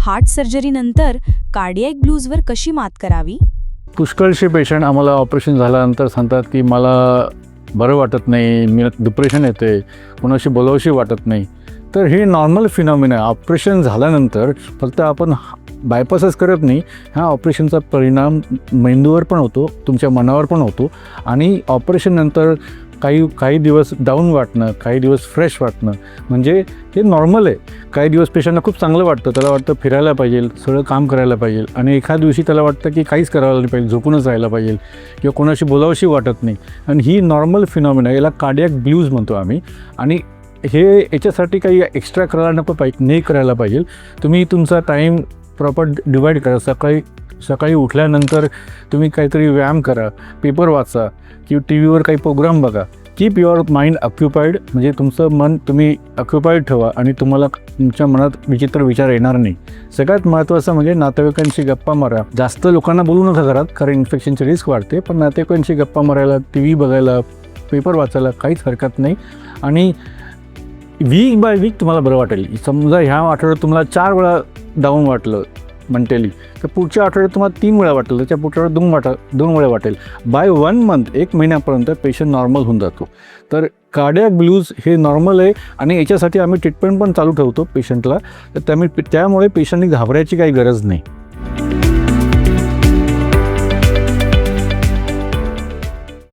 Heart सर्जरीनंतर cardiac ब्लूजवर कशी मात करावी? पुष्कळसे पेशंट आम्हाला ऑपरेशन झाल्यानंतर सांगतात की मला बरं वाटत नाही, मी डिप्रेशन येते, कोणाशी बोलावशी वाटत नाही. तर हे नॉर्मल फिनॉमिना आहे. ऑपरेशन झाल्यानंतर फक्त आपण बायपासच करत नाही, ह्या ऑपरेशनचा परिणाम मेंदूवर पण होतो, तुमच्या मनावर पण होतो. आणि ऑपरेशननंतर काही दिवस डाऊन वाटणं, काही दिवस फ्रेश वाटणं, म्हणजे हे नॉर्मल आहे. काही दिवस पेशंटला खूप चांगलं वाटतं, त्याला वाटतं फिरायला पाहिजे, सगळं काम करायला पाहिजे, आणि एखाद दिवशी त्याला वाटतं की काहीच करायला नाही पाहिजे, झोपूनच राहायला पाहिजे किंवा कोणाशी बोलावशी वाटत नाही. आणि ही नॉर्मल फिनॉमिना, याला कार्डियक ब्लूज म्हणतो आम्ही. आणि हे याच्यासाठी काही एक्स्ट्रा करायला नाही करायला पाहिजे. तुम्ही तुमचा टाईम प्रॉपर डिवाईड करा. सकाळी उठल्यानंतर तुम्ही काहीतरी व्यायाम करा, पेपर वाचा किंवा टी व्हीवर काही प्रोग्राम बघा. कीप युअर माइंड ऑक्युपाईड, म्हणजे तुमचं मन तुम्ही ऑक्युपाईड ठेवा आणि तुम्हाला तुमच्या मनात विचित्र विचार येणार नाही. सगळ्यात महत्त्वाचं म्हणजे नातेवाईकांशी गप्पा मारा. जास्त लोकांना बोलू नका घरात, कारण इन्फेक्शनची रिस्क वाढते, पण नातेवाईकांशी गप्पा मारायला, टी व्ही बघायला, पेपर वाचायला काहीच हरकत नाही. आणि वीक बाय वीक तुम्हाला बरं वाटेल. समजा ह्या आठवड्यात तुम्हाला 4 वेळा डाऊन वाटलं मेंटली, तर पुढच्या आठवड्यात तुम्हाला 3 वेळा वाटेल, त्याच्या पुढच्या आठवड्यात 2 वेळा वाटेल. बाय 1 मंथ, 1 महिन्यापर्यंत पेशंट नॉर्मल होऊन जातो. तर कार्डियक ब्लूज हे नॉर्मल आहे आणि याच्यासाठी आम्ही ट्रीटमेंट पण चालू ठेवतो पेशंटला. तर त्यामुळे पेशंटनी घाबरायची काही गरज नाही.